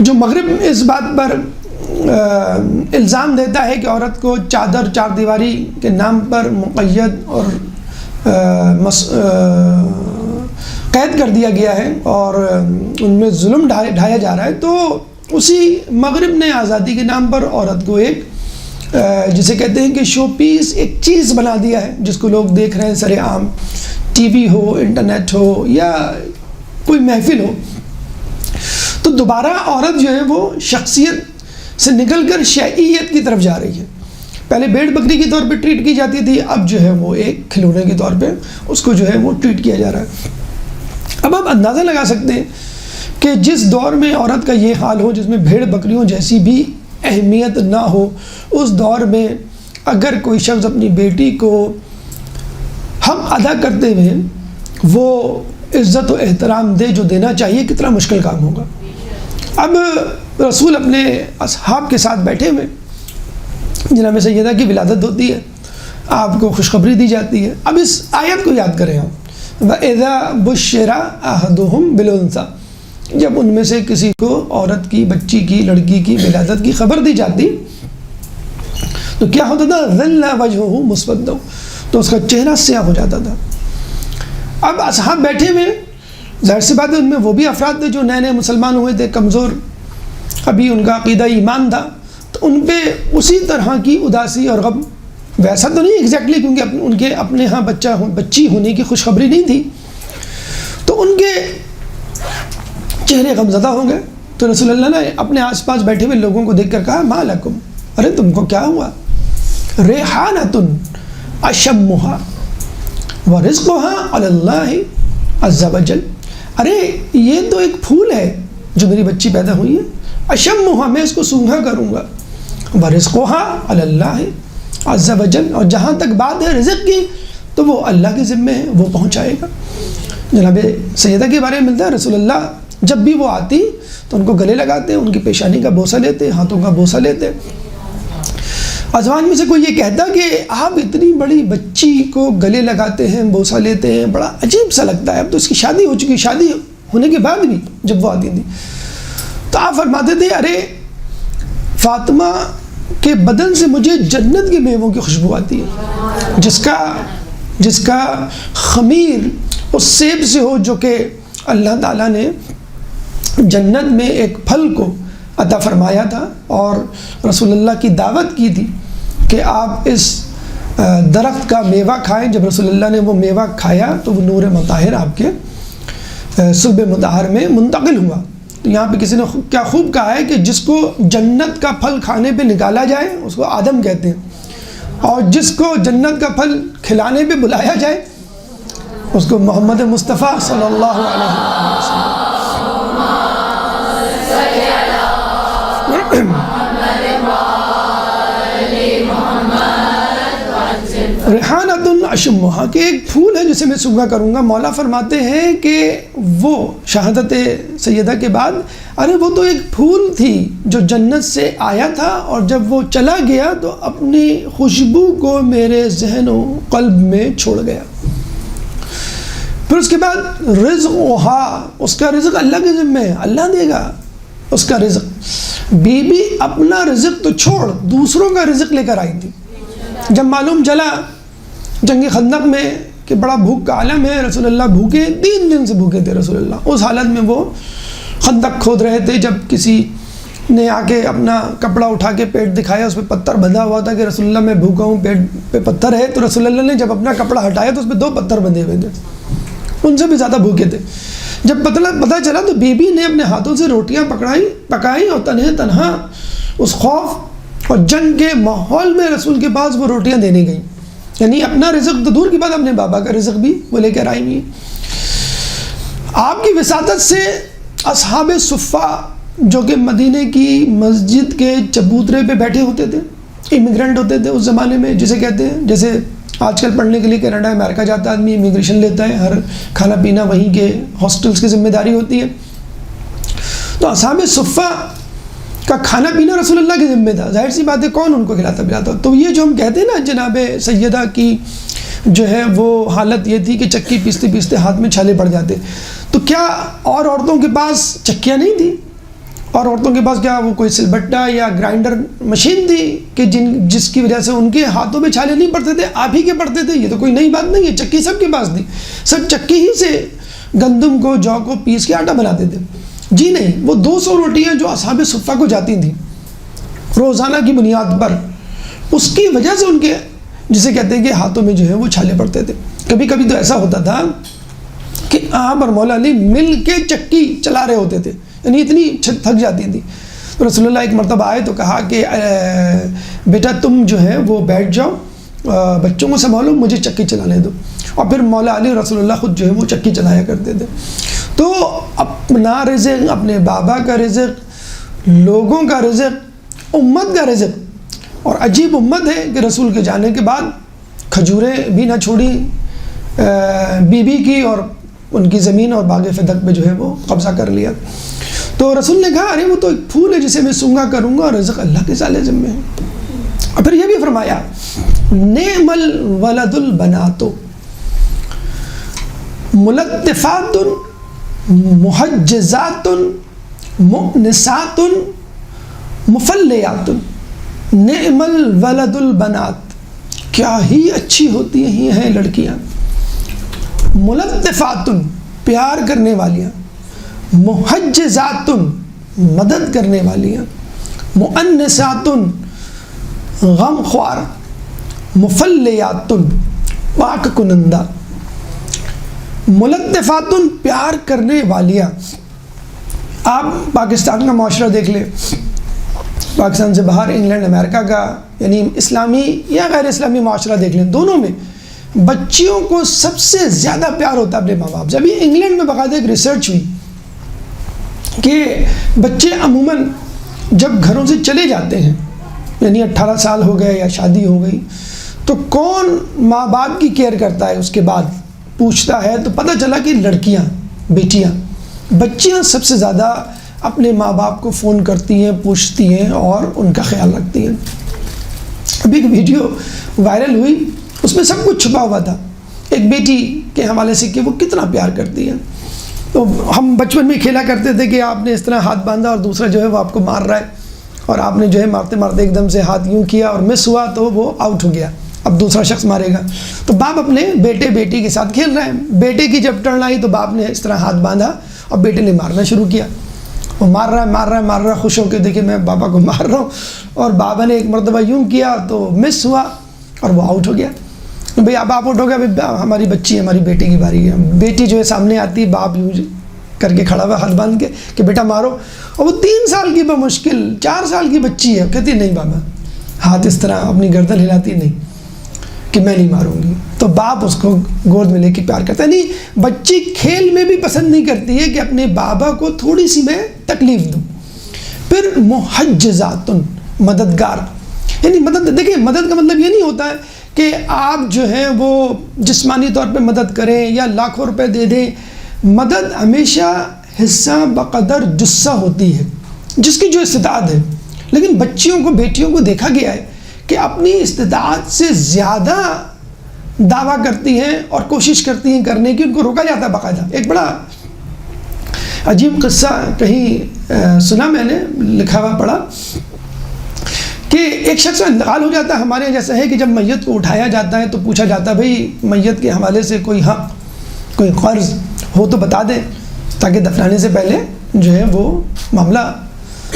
جو مغرب اس بات پر الزام دیتا ہے کہ عورت کو چادر چار دیواری کے نام پر مقید اور قید کر دیا گیا ہے اور ان میں ظلم ڈھایا جا رہا ہے، تو اسی مغرب نے آزادی کے نام پر عورت کو ایک جسے کہتے ہیں کہ شو پیس، ایک چیز بنا دیا ہے جس کو لوگ دیکھ رہے ہیں سر عام، ٹی وی ہو، انٹرنیٹ ہو یا کوئی محفل ہو۔ تو دوبارہ عورت جو ہے وہ شخصیت سے نکل کر شیعیت کی طرف جا رہی ہے۔ پہلے بھیڑ بکری کی طور پہ ٹریٹ کی جاتی تھی، اب جو ہے وہ ایک کھلونے کے طور پہ اس کو جو ہے وہ ٹریٹ کیا جا رہا ہے۔ اب آپ اندازہ لگا سکتے ہیں کہ جس دور میں عورت کا یہ حال ہو، جس میں بھیڑ بکریوں جیسی بھی اہمیت نہ ہو، اس دور میں اگر کوئی شخص اپنی بیٹی کو حق ادا کرتے ہوئے وہ عزت و احترام دے جو دینا چاہیے، کتنا مشکل کام ہوگا۔ اب رسول اپنے اصحاب کے ساتھ بیٹھے ہوئے، جناب سیدہ کی ولادت ہوتی ہے، آپ کو خوشخبری دی جاتی ہے۔ اب اس آیت کو یاد کریں ہم، وَإِذَا بُشِّرَ أَحَدُهُمْ بِالْأُنثَىٰ، جب ان میں سے کسی کو عورت کی، بچی کی، لڑکی کی ولادت کی خبر دی جاتی تو کیا ہوتا تھا؟ ظَلَّ وَجْهُهُ مُسْوَدًّا، تو اس کا چہرہ سیاہ ہو جاتا تھا۔ اب اصحاب بیٹھے ہوئے، ظاہر سی بات ہے ان میں وہ بھی افراد تھے جو نئے نئے مسلمان ہوئے تھے، کمزور، ابھی ان کا عقیدہ ایمان تھا، تو ان پہ اسی طرح کی اداسی اور غم، ویسا تو نہیں ایگزیکٹلی کیونکہ ان کے اپنے ہاں بچی ہونے کی خوشخبری نہیں تھی، تو ان کے چہرے غمزدہ ہو گئے۔ تو رسول اللہ نے اپنے آس پاس بیٹھے ہوئے لوگوں کو دیکھ کر کہا ما لکم، ارے تم کو کیا ہوا؟ ریحانۃ اشمھا ورزقھا علی اللہ عز وجل، ارے یہ تو ایک پھول ہے جو میری بچی پیدا ہوئی ہے، اشمھا میں اس کو سونگھا کروں گا، ورزقھا علی اللہ عز وجل، اور جہاں تک بات ہے رزق کی تو وہ اللہ کے ذمے ہے، وہ پہنچائے گا۔ جناب سیدہ کے بارے میں ملتا ہے رسول اللہ جب بھی وہ آتی تو ان کو گلے لگاتے، ان کی پیشانی کا بوسہ لیتے، ہاتھوں کا بوسہ لیتے۔ ازواج میں سے کوئی یہ کہتا کہ آپ اتنی بڑی بچی کو گلے لگاتے ہیں، بوسہ لیتے ہیں، بڑا عجیب سا لگتا ہے، اب تو اس کی شادی ہو چکی، شادی ہونے کے بعد بھی جب وہ آتی تھی تو آپ فرماتے تھے ارے فاطمہ کے بدن سے مجھے جنت کے میووں کی خوشبو آتی ہے، جس کا خمیر اس سیب سے ہو جو کہ اللہ تعالیٰ نے جنت میں ایک پھل کو عطا فرمایا تھا، اور رسول اللہ کی دعوت کی تھی کہ آپ اس درخت کا میوہ کھائیں۔ جب رسول اللہ نے وہ میوہ کھایا تو وہ نور مطہر آپ کے صلب مطہر میں منتقل ہوا۔ تو یہاں پہ کسی نے کیا خوب کہا ہے کہ جس کو جنت کا پھل کھانے پہ نکالا جائے اس کو آدم کہتے ہیں، اور جس کو جنت کا پھل کھلانے پہ بلایا جائے اس کو محمد مصطفیٰ صلی اللہ علیہ وسلم۔ ریحانۃ اشمھا کہ ایک پھول ہے جسے میں سونگھا کروں گا۔ مولا فرماتے ہیں کہ وہ شہادت سیدہ کے بعد ارے وہ تو ایک پھول تھی جو جنت سے آیا تھا، اور جب وہ چلا گیا تو اپنی خوشبو کو میرے ذہن و قلب میں چھوڑ گیا۔ پھر اس کے بعد رزقھا، اس کا رزق اللہ کے ذمہ ہے، اللہ دے گا اس کا رزق۔ بی بی اپنا رزق تو چھوڑ دوسروں کا رزق لے کر آئی تھی۔ جب معلوم چلا جنگ خندق میں کہ بڑا بھوک کا عالم ہے، رسول اللہ بھوکے، 3 دن سے بھوکے تھے رسول اللہ، اس حالت میں وہ خندق کھود رہے تھے، جب کسی نے آ کے اپنا کپڑا اٹھا کے پیٹ دکھایا، اس پہ پتھر بندھا ہوا تھا کہ رسول اللہ میں بھوکا ہوں، پیٹ پہ پتھر ہے، تو رسول اللہ نے جب اپنا کپڑا ہٹایا تو اس پہ 2 پتھر بندھے ہوئے تھے، ان سے بھی زیادہ بھوکے تھے۔ جب پتہ چلا تو بی بی نے اپنے ہاتھوں سے روٹیاں پکائی اور تنہا اس خوف اور جنگ کے ماحول میں رسول کے پاس وہ روٹیاں دینے گئیں. یعنی اپنا رزق تو دور کی بات، اپنے بابا کا رزق بھی وہ لے کر آئی ہوئی. آپ کی وساطت سے اصحاب صفہ جو کہ مدینے کی مسجد کے چبوترے پہ بیٹھے ہوتے تھے، امیگرینٹ ہوتے تھے اس زمانے میں، جسے کہتے ہیں جیسے آج کل پڑھنے کے لیے کینیڈا امریکہ جاتا ہے آدمی، امیگریشن لیتا ہے، ہر کھانا پینا وہیں کے ہاسٹلس کی ذمہ داری ہوتی ہے. تو اصحاب صفہ کا کھانا پینا رسول اللہ کے ذمہ تھا. ظاہر سی بات ہے کون ان کو کھلاتا پلاتا. تو یہ جو ہم کہتے ہیں نا جناب سیدہ کی جو ہے وہ حالت یہ تھی کہ چکی پیستے پیستے ہاتھ میں چھالے پڑ جاتے. تو کیا اور عورتوں کے پاس چکیاں نہیں تھیں؟ اور عورتوں کے پاس کیا وہ کوئی سل بٹا یا گرائنڈر مشین تھی کہ جس کی وجہ سے ان کے ہاتھوں میں چھالے نہیں پڑتے تھے؟ آپ ہی کے پڑتے تھے. یہ تو کوئی نئی بات نہیں ہے. چکی سب کے پاس تھی. سب چکی ہی سے گندم کو جو کو پیس کے آٹا بناتے تھے. جی نہیں، وہ 200 روٹیاں جو اصحاب صفہ کو جاتی تھیں روزانہ کی بنیاد پر، اس کی وجہ سے ان کے جسے کہتے ہیں کہ ہاتھوں میں جو ہے وہ چھالے پڑتے تھے. کبھی کبھی تو ایسا ہوتا تھا کہ آپ اور مولا علی مل کے چکی چلا رہے ہوتے تھے، یعنی اتنی تھک جاتی تھی. تو رسول اللہ ایک مرتبہ آئے تو کہا کہ بیٹا تم جو ہے وہ بیٹھ جاؤ، بچوں کو سنبھالو، مجھے چکی چلانے دو. اور پھر مولا علی رسول اللہ خود جو ہے وہ چکی چلایا کرتے تھے. تو اپنا رزق، اپنے بابا کا رزق، لوگوں کا رزق، امت کا رزق. اور عجیب امت ہے کہ رسول کے جانے کے بعد کھجوریں بھی نہ چھوڑی بی بی کی، اور ان کی زمین اور باغ فدق پہ جو ہے وہ قبضہ کر لیا. تو رسول نے کہا ارے وہ تو ایک پھول ہے جسے میں سونگا کروں گا، اور رزق اللہ کے سالے ذمہ ہے. اور پھر یہ بھی فرمایا نعم الولد البنات ملطفات محجزات مؤنسات مفلیات. نعم الولد البنات، کیا ہی اچھی ہوتی ہیں لڑکیاں. ملطفات، پیار کرنے والیاں. محجزات، مدد کرنے والیاں. مؤنسات، غم خوار. مفلیات، پاک کنندہ. ملطفات، پیار کرنے والیاں. آپ پاکستان کا معاشرہ دیکھ لیں، پاکستان سے باہر انگلینڈ امریکہ کا یعنی اسلامی یا غیر اسلامی معاشرہ دیکھ لیں، دونوں میں بچیوں کو سب سے زیادہ پیار ہوتا ہے اپنے ماں باپ سے. ابھی انگلینڈ میں باقاعدہ ایک ریسرچ ہوئی کہ بچے عموماً جب گھروں سے چلے جاتے ہیں، یعنی 18 سال ہو گئے یا شادی ہو گئی، تو کون ماں باپ کی کیئر کرتا ہے اس کے بعد پوچھتا ہے، تو پتہ چلا کہ لڑکیاں، بیٹیاں. بچیاں سب سے زیادہ اپنے ماں باپ کو فون کرتی ہیں، پوچھتی ہیں اور ان کا خیال رکھتی ہیں. ابھی ایک ویڈیو وائرل ہوئی، اس میں سب کچھ چھپا ہوا تھا. ایک بیٹی کے حوالے سے کہ وہ کتنا پیار کرتی ہے. تو ہم بچپن میں کھیلا کرتے تھے کہ آپ نے اس طرح ہاتھ باندھا اور دوسرا جو ہے وہ آپ کو مار رہا ہے، اور آپ نے جو ہے مارتے مارتے ایک دم سے ہاتھ یوں کیا اور مس ہوا تو وہ آؤٹ ہو گیا، اب دوسرا شخص مارے گا. تو باپ اپنے بیٹے بیٹی کے ساتھ کھیل رہے ہیں. بیٹے کی جب ٹرن آئی تو باپ نے اس طرح ہاتھ باندھا اور بیٹے نے مارنا شروع کیا. وہ مار رہا ہے خوش ہو کے، دیکھیں میں بابا کو مار رہا ہوں. اور بابا نے ایک مرتبہ یوں کیا تو مس ہوا اور وہ آؤٹ ہو گیا. بھئی اب آپ آؤٹ ہو گیا، ہماری بچی ہے، ہماری بیٹی کی باری ہے. بیٹی جو ہے سامنے آتی، باپ یوں کر کے کھڑا ہوا ہاتھ باندھ کے کہ بیٹا مارو. اور وہ 3 سال کی بمشکل 4 سال کی بچی ہے، کہتی نہیں بابا، ہاتھ اس طرح اپنی گردن ہلاتی نہیں کہ میں نہیں ماروں گی. تو باپ اس کو گود میں لے کے پیار کرتا ہے. نہیں، بچی کھیل میں بھی پسند نہیں کرتی ہے کہ اپنے بابا کو تھوڑی سی میں تکلیف دوں. پھر محجزات، مددگار. یعنی مدد، دیکھیں مدد کا مطلب یہ نہیں ہوتا ہے کہ آپ جو ہے وہ جسمانی طور پہ مدد کریں یا لاکھوں روپے دے دیں. مدد ہمیشہ حصہ بقدر جسہ ہوتی ہے، جس کی جو استطاعت ہے. لیکن بچیوں کو، بیٹیوں کو دیکھا گیا ہے کہ اپنی استطاعت سے زیادہ دعویٰ کرتی ہیں اور کوشش کرتی ہیں کرنے کی، ان کو روکا جاتا ہے باقاعدہ. ایک بڑا عجیب قصہ کہیں سنا میں نے، لکھا ہوا پڑھا کہ ایک شخص کا انتقال ہو جاتا ہے. ہمارے جیسا ہے کہ جب میت کو اٹھایا جاتا ہے تو پوچھا جاتا ہے بھئی میت کے حوالے سے کوئی حق، کوئی قرض ہو تو بتا دیں تاکہ دفنانے سے پہلے جو ہے وہ معاملہ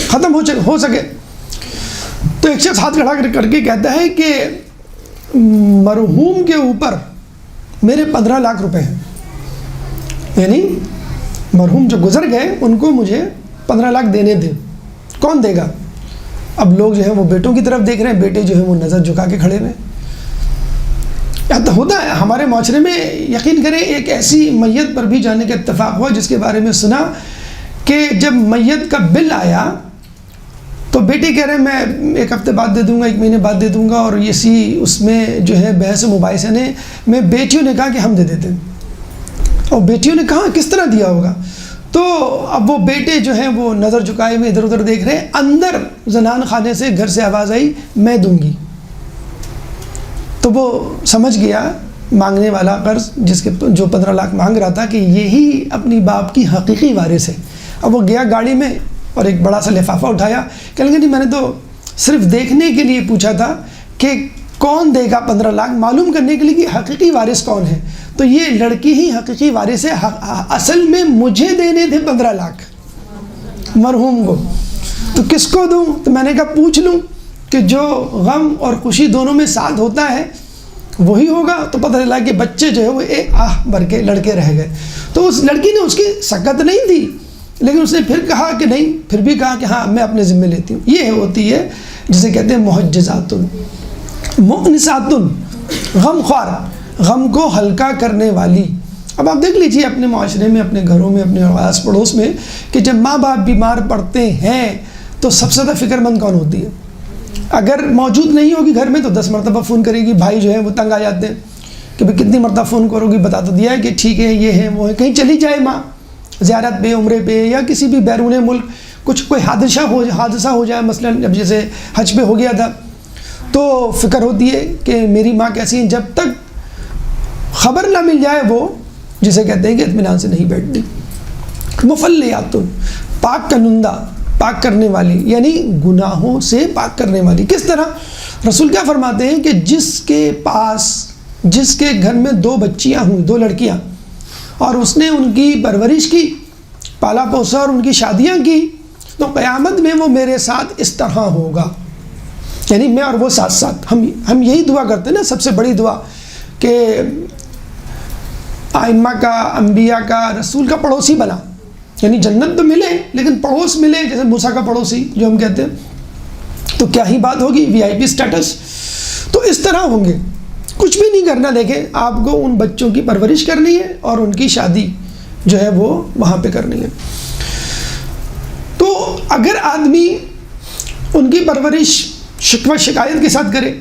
ختم ہو سکے. تو ایک شخص ہاتھ کھڑا کر کے کہتا ہے کہ مرحوم کے اوپر میرے 15 لاکھ روپے ہیں. یعنی مرحوم جو گزر گئے ان کو مجھے 15 لاکھ دینے دیں. کون دے گا؟ اب لوگ جو ہے وہ بیٹوں کی طرف دیکھ رہے ہیں، بیٹے جو ہے وہ نظر جھکا کے کھڑے ہوئے ہیں۔ ہوتا ہے ہمارے معاشرے میں، یقین کریں ایک ایسی میت پر بھی جانے کا اتفاق ہوا جس کے بارے میں سنا کہ جب میت کا بل آیا تو بیٹے کہہ رہے ہیں میں 1 ہفتے بعد دے دوں گا، 1 مہینے بعد دے دوں گا، اور اسی اس میں جو ہے بحث و مباحثے نے میں بیٹیوں نے کہا کہ ہم دے دیتے ہیں، اور بیٹیوں نے کہا کس طرح دیا ہوگا؟ تو اب وہ بیٹے جو ہیں وہ نظر جھکائے ہوئے ادھر ادھر دیکھ رہے ہیں، اندر زنان خانے سے گھر سے آواز آئی میں دوں گی۔ تو وہ سمجھ گیا مانگنے والا قرض جو 15 لاکھ مانگ رہا تھا کہ یہی اپنی باپ کی حقیقی وارث ہے۔ اب وہ گیا گاڑی میں اور ایک بڑا سا لفافہ اٹھایا، کہنے لگے نہیں میں نے تو صرف دیکھنے کے لیے پوچھا تھا کہ کون دے گا 15 لاکھ، معلوم کرنے کے لیے کہ حقیقی وارث کون ہے۔ تو یہ لڑکی ہی حقیقی وارث ہے، اصل میں مجھے دینے تھے 15 لاکھ مرحوم کو، تو کس کو دوں؟ تو میں نے کہا پوچھ لوں کہ جو غم اور خوشی دونوں میں ساتھ ہوتا ہے وہی ہوگا۔ تو پتہ چلا کہ بچے جو ہے وہ آہ بھر کے لڑکے رہ گئے۔ تو اس لڑکی نے اس کی سکت نہیں تھی، لیکن اس نے پھر کہا کہ نہیں، پھر بھی کہا کہ ہاں میں اپنے ذمہ لیتی ہوں۔ یہ ہوتی ہے جسے کہتے ہیں محجزات، مؤنسات، غم خوار، غم کو ہلکا کرنے والی۔ اب آپ دیکھ لیجئے اپنے معاشرے میں، اپنے گھروں میں، اپنے آس پڑوس میں کہ جب ماں باپ بیمار پڑتے ہیں تو سب سے زیادہ فکر مند کون ہوتی ہے؟ اگر موجود نہیں ہوگی گھر میں تو 10 مرتبہ فون کرے گی، بھائی جو ہے وہ تنگ آ جاتے ہیں کہ بھئی کتنی مرتبہ فون کرو گی، بتا تو دیا ہے کہ ٹھیک ہے یہ ہے وہ ہے، کہیں چلی جائے ماں زیارت پہ، عمرے پہ، یا کسی بھی بیرون ملک کوئی حادثہ ہو جائے، مثلا جب جیسے حج پہ ہو گیا تھا تو فکر ہوتی ہے کہ میری ماں کیسی ہے، جب تک خبر نہ مل جائے وہ جسے کہتے ہیں کہ اطمینان سے نہیں بیٹھتی۔ مفلیات، پاک کنندہ، پاک کرنے والی، یعنی گناہوں سے پاک کرنے والی۔ کس طرح؟ رسول کیا فرماتے ہیں کہ جس کے گھر میں 2 بچیاں ہوں، 2 لڑکیاں، اور اس نے ان کی پرورش کی، پالا پوسا اور ان کی شادیاں کی، تو قیامت میں وہ میرے ساتھ اس طرح ہوگا، یعنی میں اور وہ ساتھ ساتھ۔ ہم یہی دعا کرتے ہیں نا، سب سے بڑی دعا کہ ائمہ کا، انبیاء کا، رسول کا پڑوسی بنا، یعنی جنت تو ملے لیکن پڑوس ملے، جیسے موسیٰ کا پڑوسی جو ہم کہتے ہیں، تو کیا ہی بات ہوگی، VIP سٹیٹس۔ تو اس طرح ہوں گے، کچھ بھی نہیں کرنا۔ دیکھیں آپ کو ان بچوں کی پرورش کرنی ہے اور ان کی شادی جو ہے وہ وہاں پہ کرنی ہے۔ تو اگر آدمی ان کی پرورش شکوہ شکایت کے ساتھ کرے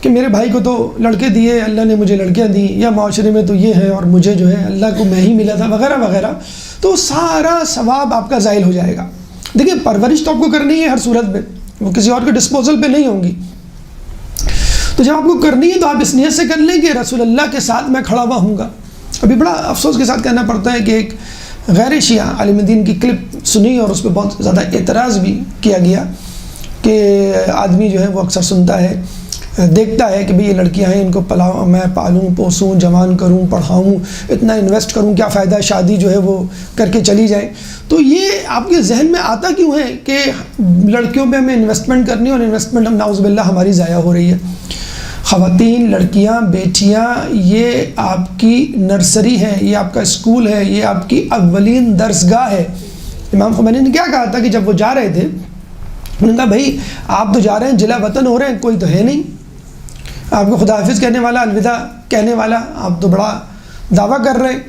کہ میرے بھائی کو تو لڑکے دیے، اللہ نے مجھے لڑکیاں دیں، یا معاشرے میں تو یہ ہے اور مجھے جو ہے اللہ کو میں ہی ملا تھا وغیرہ وغیرہ، تو سارا ثواب آپ کا زائل ہو جائے گا۔ دیکھیں پرورش تو آپ کو کرنی ہے ہر صورت میں، وہ کسی اور کے ڈسپوزل پہ نہیں ہوں گی۔ تو جب آپ کو کرنی ہے تو آپ اس نیت سے کر لیں کہ رسول اللہ کے ساتھ میں کھڑا ہوا ہوں گا۔ ابھی بڑا افسوس کے ساتھ کہنا پڑتا ہے کہ ایک غیر شیعہ عالم دین کی کلپ سنی اور اس پہ بہت زیادہ اعتراض بھی کیا گیا کہ آدمی جو ہے وہ اکثر سنتا ہے، دیکھتا ہے کہ بھئی یہ لڑکیاں ہیں، ان کو میں پالوں پوسوں، جوان کروں، پڑھاؤں، اتنا انویسٹ کروں، کیا فائدہ، شادی جو ہے وہ کر کے چلی جائے۔ تو یہ آپ کے ذہن میں آتا کیوں ہے کہ لڑکیوں پہ ہمیں انویسٹمنٹ کرنی ہے اور انویسٹمنٹ ہم نعوذ باللہ ہماری ضائع ہو رہی ہے؟ خواتین، لڑکیاں، بیٹیاں، یہ آپ کی نرسری ہے، یہ آپ کا اسکول ہے، یہ آپ کی اولین درسگاہ ہے۔ امام خمینی نے کیا کہا تھا کہ جب وہ جا رہے تھے، انہوں نے کہا بھائی آپ تو جا رہے ہیں، جلا وطن ہو رہے ہیں، کوئی تو ہے نہیں آپ کو خدا حافظ کہنے والا، الوداع کہنے والا، آپ تو بڑا دعویٰ کر رہے ہیں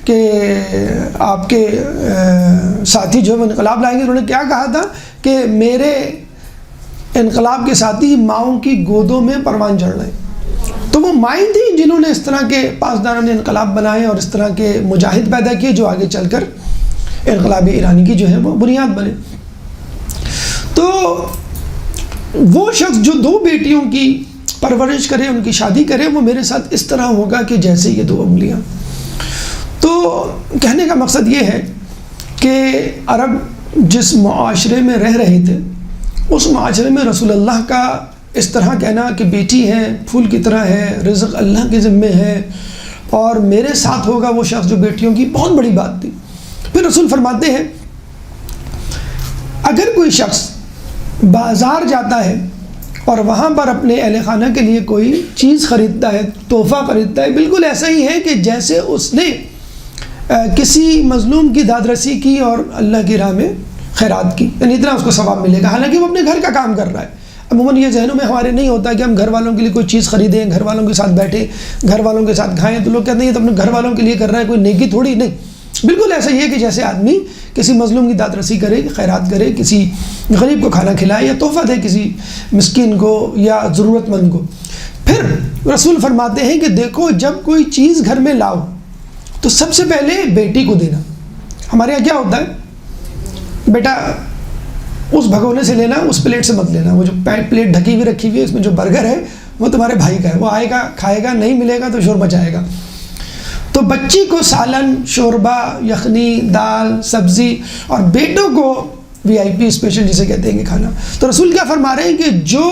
کہ آپ کے ساتھی جو ہے وہ انقلاب لائیں گے۔ انہوں نے کیا کہا تھا کہ میرے انقلاب کے ساتھی ماؤں کی گودوں میں پروان چڑھ رہے ہیں۔ تو وہ مائیں تھیں جنہوں نے اس طرح کے پاسداران انقلاب بنائے اور اس طرح کے مجاہد پیدا کیے جو آگے چل کر انقلاب ایرانی کی جو ہے وہ بنیاد بنے۔ تو وہ شخص جو 2 بیٹیوں کی پرورش کرے، ان کی شادی کرے، وہ میرے ساتھ اس طرح ہوگا کہ جیسے یہ 2 انگلیاں۔ تو کہنے کا مقصد یہ ہے کہ عرب جس معاشرے میں رہ رہے تھے، اس معاشرے میں رسول اللہ کا اس طرح کہنا کہ بیٹی ہے، پھول کی طرح ہے، رزق اللہ کے ذمے ہے اور میرے ساتھ ہوگا وہ شخص جو بیٹیوں کی، بہت بڑی بات تھی۔ پھر رسول فرماتے ہیں اگر کوئی شخص بازار جاتا ہے اور وہاں پر اپنے اہل خانہ کے لیے کوئی چیز خریدتا ہے، تحفہ خریدتا ہے، بالکل ایسا ہی ہے کہ جیسے اس نے کسی مظلوم کی داد رسی کی اور اللہ کی راہ میں خیرات کی، یعنی اتنا اس کو ثواب ملے گا، حالانکہ وہ اپنے گھر کا کام کر رہا ہے۔ عموماً یہ ذہنوں میں ہمارے نہیں ہوتا کہ ہم گھر والوں کے لیے کوئی چیز خریدیں، گھر والوں کے ساتھ بیٹھیں، گھر والوں کے ساتھ کھائیں، تو لوگ کہتے ہیں یہ تو اپنے گھر والوں کے لیے کر رہا ہے، کوئی نیکی تھوڑی نہیں. بالکل ایسا ہی ہے کہ جیسے آدمی کسی مظلوم کی داد رسی کرے، خیرات کرے، کسی غریب کو کھانا کھلائے یا تحفہ دے کسی مسکین کو یا ضرورت مند کو. پھر رسول فرماتے ہیں کہ دیکھو جب کوئی چیز گھر میں لاؤ تو سب سے پہلے بیٹی کو دینا. ہمارے یہاں کیا ہوتا ہے، بیٹا اس بھگونے سے لینا، اس پلیٹ سے مت لینا، وہ جو پلیٹ ڈھکی ہوئی رکھی ہوئی ہے اس میں جو برگر ہے وہ تمہارے بھائی کا ہے، وہ آئے گا کھائے گا، نہیں ملے گا تو شور مچائے گا. تو بچی کو سالن، شوربہ، یخنی، دال، سبزی، اور بیٹوں کو VIP اسپیشل جسے کہتے ہیں کہ کھانا. تو رسول کیا فرما رہے ہیں کہ جو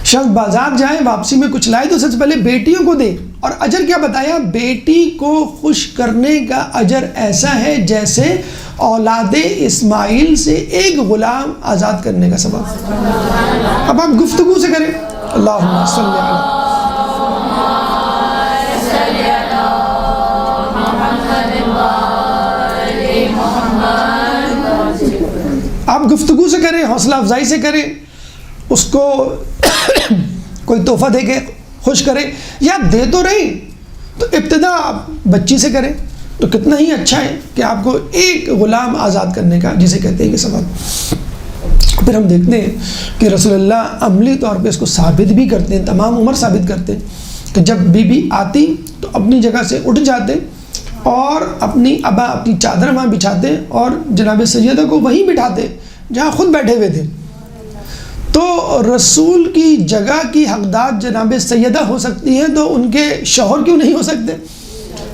شخص بازار جائے واپسی میں کچھ لائے تو سب سے پہلے بیٹیوں کو دے. اور اجر کیا بتایا، بیٹی کو خوش کرنے کا اجر ایسا ہے جیسے اولاد اسماعیل سے ایک غلام آزاد کرنے کا ثواب. اب آپ گفتگو سے کریں، اللہم صلی علی، آپ گفتگو سے کریں، حوصلہ افزائی سے کریں، اس کو کوئی تحفہ دے کے خوش کریں، یا دے تو رہی تو ابتدا آپ بچی سے کریں تو کتنا ہی اچھا ہے کہ آپ کو ایک غلام آزاد کرنے کا جسے کہتے ہیں کہ ثواب. پھر ہم دیکھتے ہیں کہ رسول اللہ عملی طور پہ اس کو ثابت بھی کرتے ہیں، تمام عمر ثابت کرتے ہیں کہ جب بی بی آتی تو اپنی جگہ سے اٹھ جاتے اور اپنی چادر وہاں بچھاتے اور جناب سیدہ کو وہیں بٹھاتے جہاں خود بیٹھے ہوئے تھے. تو رسول کی جگہ کی حقدار جناب سیدہ ہو سکتی ہیں تو ان کے شوہر کیوں نہیں ہو سکتے؟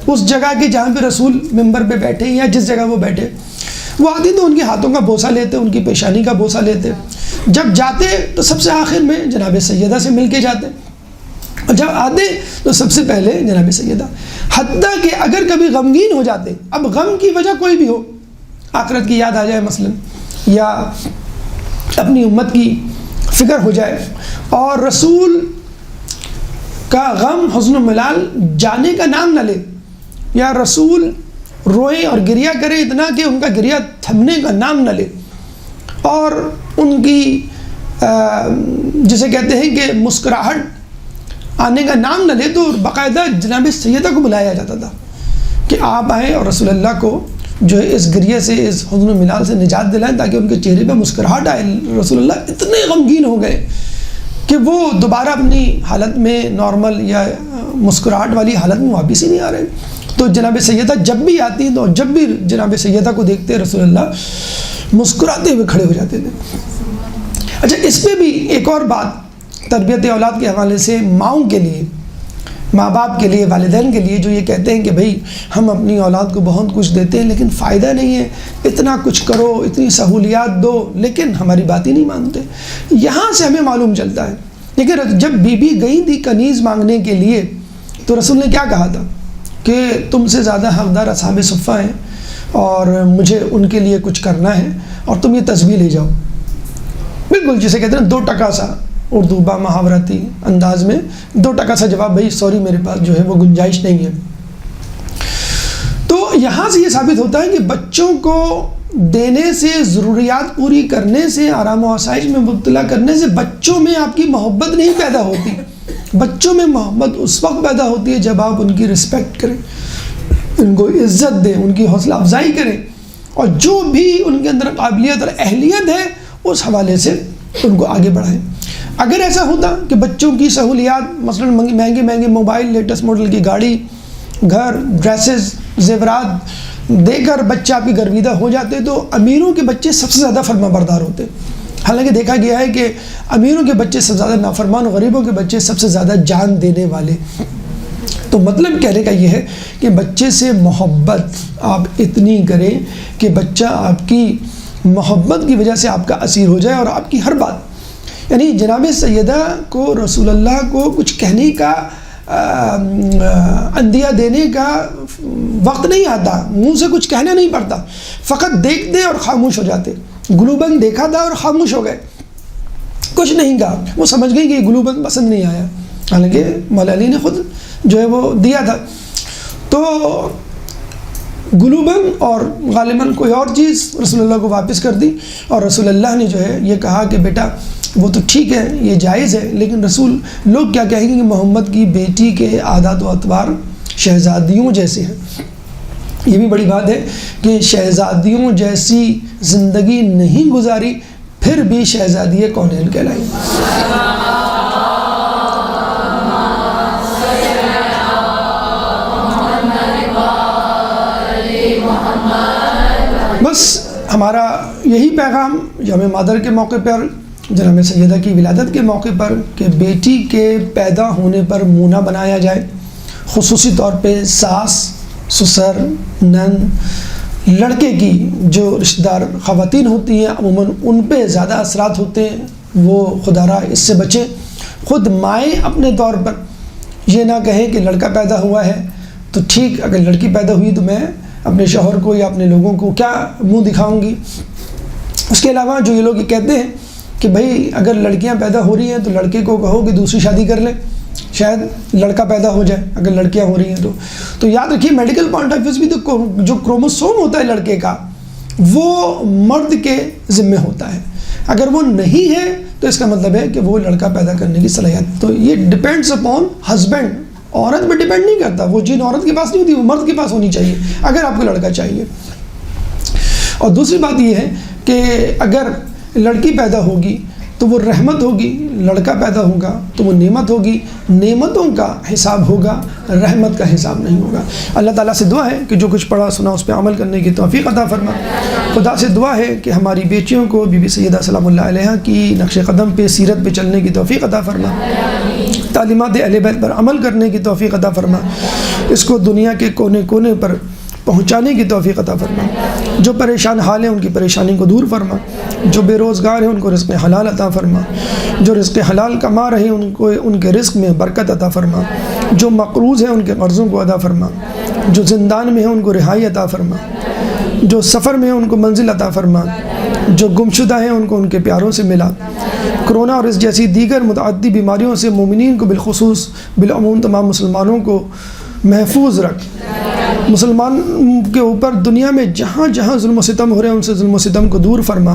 اس جگہ کے جہاں پہ رسول ممبر پہ بیٹھے یا جس جگہ وہ بیٹھے، وہ آتی تو ان کے ہاتھوں کا بوسہ لیتے، ان کی پیشانی کا بوسہ لیتے. جب جاتے تو سب سے آخر میں جناب سیدہ سے مل کے جاتے، اور جب آتے تو سب سے پہلے جناب سیدہ. حتیٰ کہ اگر کبھی غمگین ہو جاتے، اب غم کی وجہ کوئی بھی ہو، آخرت کی یاد آ جائے مثلا، یا اپنی امت کی فکر ہو جائے، اور رسول کا غم حزن و ملال جانے کا نام نہ لے، یا رسول روئیں اور گریہ کرے اتنا کہ ان کا گریہ تھمنے کا نام نہ لے، اور ان کی جسے کہتے ہیں کہ مسکراہٹ آنے کا نام نہ لے، تو باقاعدہ جناب سیدہ کو بلایا جاتا تھا کہ آپ آئیں اور رسول اللہ کو جو ہے اس گریہ سے، اس حزن و ملال سے نجات دلائیں تاکہ ان کے چہرے پہ مسکراہٹ آئے. رسول اللہ اتنے غمگین ہو گئے کہ وہ دوبارہ اپنی حالت میں نارمل یا مسکراہٹ والی حالت میں واپس ہی نہیں آ رہے. تو جناب سیدہ جب بھی آتی تو جب بھی جناب سیدہ کو دیکھتے رسول اللہ مسکراتے ہوئے کھڑے ہو جاتے تھے. اچھا، اس پہ بھی ایک اور بات تربیت اولاد کے حوالے سے، ماؤں کے لیے، ماں باپ کے لیے، والدین کے لیے جو یہ کہتے ہیں کہ بھئی ہم اپنی اولاد کو بہت کچھ دیتے ہیں لیکن فائدہ نہیں ہے، اتنا کچھ کرو، اتنی سہولیات دو، لیکن ہماری بات ہی نہیں مانتے. یہاں سے ہمیں معلوم چلتا ہے. لیکن جب بی بی گئی تھی کنیز مانگنے کے لیے تو رسول نے کیا کہا تھا کہ تم سے زیادہ حقدار اصحاب صفہ ہیں اور مجھے ان کے لیے کچھ کرنا ہے اور تم یہ تسبیح لے جاؤ. بالکل جسے کہتے ہیں 2 ٹکا سا اردو با محاورتی انداز میں 2 ٹکا سا جواب، بھائی سوری میرے پاس جو ہے وہ گنجائش نہیں ہے. تو یہاں سے یہ ثابت ہوتا ہے کہ بچوں کو دینے سے، ضروریات پوری کرنے سے، آرام و آسائش میں مبتلا کرنے سے بچوں میں آپ کی محبت نہیں پیدا ہوتی. بچوں میں محبت اس وقت پیدا ہوتی ہے جب آپ ان کی رسپیکٹ کریں، ان کو عزت دیں، ان کی حوصلہ افزائی کریں، اور جو بھی ان کے اندر قابلیت اور اہلیت ہے اس حوالے سے ان کو آگے بڑھائیں. اگر ایسا ہوتا کہ بچوں کی سہولیات مثلا مہنگے مہنگے موبائل، لیٹسٹ ماڈل کی گاڑی، گھر، ڈریسز، زیورات دے کر بچہ آپ کی گرویدہ ہو جاتے تو امیروں کے بچے سب سے زیادہ فرما بردار ہوتے. حالانکہ دیکھا گیا ہے کہ امیروں کے بچے سب سے زیادہ نافرمان، غریبوں کے بچے سب سے زیادہ جان دینے والے. تو مطلب کہنے کا یہ ہے کہ بچے سے محبت آپ اتنی کریں کہ بچہ آپ کی محبت کی وجہ سے آپ کا اسیر ہو جائے اور آپ کی ہر بات، یعنی جناب سیدہ کو رسول اللہ کو کچھ کہنے کا، اندیا دینے کا وقت نہیں آتا، منہ سے کچھ کہنا نہیں پڑتا، فقط دیکھتے اور خاموش ہو جاتے. گلوبند دیکھا تھا اور خاموش ہو گئے، کچھ نہیں کہا. وہ سمجھ گئی کہ یہ گلوبند پسند نہیں آیا، حالانکہ مولا علی نے خود جو ہے وہ دیا تھا. تو غلوباً اور غالباً کوئی اور چیز رسول اللہ کو واپس کر دی، اور رسول اللہ نے جو ہے یہ کہا کہ بیٹا وہ تو ٹھیک ہے، یہ جائز ہے، لیکن لوگ کیا کہیں گے کہ محمد کی بیٹی کے عادات و اطوار شہزادیوں جیسے ہیں۔ یہ بھی بڑی بات ہے کہ شہزادیوں جیسی زندگی نہیں گزاری، پھر بھی شہزادی کونین کہلائی۔ بس ہمارا یہی پیغام یوم مادر کے موقع پر، جناب سیدہ کی ولادت کے موقع پر، کہ بیٹی کے پیدا ہونے پر منہ نہ بنایا جائے، خصوصی طور پہ ساس، سسر، نند، لڑکے کی جو رشتہ دار خواتین ہوتی ہیں عموماً ان پہ زیادہ اثرات ہوتے ہیں، وہ خدا را اس سے بچیں۔ خود مائیں اپنے طور پر یہ نہ کہیں کہ لڑکا پیدا ہوا ہے تو ٹھیک، اگر لڑکی پیدا ہوئی تو میں اپنے شوہر کو یا اپنے لوگوں کو کیا منہ دکھاؤں گی۔ اس کے علاوہ جو یہ لوگ یہ کہتے ہیں کہ بھئی اگر لڑکیاں پیدا ہو رہی ہیں تو لڑکے کو کہو کہ دوسری شادی کر لے، شاید لڑکا پیدا ہو جائے اگر لڑکیاں ہو رہی ہیں تو یاد رکھیے میڈیکل پوائنٹ آف ویو سے بھی تو جو کروموسوم ہوتا ہے لڑکے کا وہ مرد کے ذمہ ہوتا ہے، اگر وہ نہیں ہے تو اس کا مطلب ہے کہ وہ لڑکا پیدا کرنے کی صلاحیت، تو یہ ڈپینڈس اپون ہسبینڈ، عورت پہ ڈپینڈ نہیں کرتا، وہ جن عورت کے پاس نہیں ہوتی وہ مرد کے پاس ہونی چاہیے اگر آپ کو لڑکا چاہیے۔ اور دوسری بات یہ ہے کہ اگر لڑکی پیدا ہوگی تو وہ رحمت ہوگی، لڑکا پیدا ہوگا تو وہ نعمت ہوگی، نعمتوں کا حساب ہوگا، رحمت کا حساب نہیں ہوگا۔ اللہ تعالیٰ سے دعا ہے کہ جو کچھ پڑھا سنا اس پہ عمل کرنے کی توفیق عطا فرما۔ خدا سے دعا ہے کہ ہماری بیٹیوں کو بی بی سیدہ سلام اللہ علیہا کی نقش قدم پہ، سیرت پہ چلنے کی توفیق عطا فرما، تعلیمات اہل بیت پر عمل کرنے کی توفیق عطا فرما، اس کو دنیا کے کونے کونے پر پہنچانے کی توفیق عطا فرما۔ جو پریشان حال ہیں ان کی پریشانی کو دور فرما، جو بے روزگار ہیں ان کو رزق حلال عطا فرما، جو رزق حلال کما رہے ہیں ان کے رزق میں برکت عطا فرما، جو مقروض ہیں ان کے قرضوں کو ادا فرما، جو زندان میں ہیں ان کو رہائی عطا فرما، جو سفر میں ہیں ان کو منزل عطا فرما، جو گمشدہ ہیں ان کو ان کے پیاروں سے ملا۔ کرونا اور اس جیسی دیگر متعدی بیماریوں سے مومنین کو بالخصوص بالعموم تمام مسلمانوں کو محفوظ رکھ۔ مسلمان کے اوپر دنیا میں جہاں جہاں ظلم و ستم ہو رہے ہیں ان سے ظلم و ستم کو دور فرما،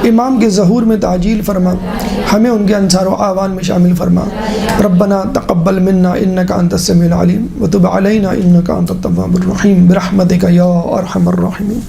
امام کے ظہور میں تعجیل فرما، ہمیں ان کے انصار و اعوان میں شامل فرما۔ ربنا تقبل منا انک انت السمیع العلیم وتب علینا انک انت التواب الرحیم برحمتک یا ارحم الراحمین۔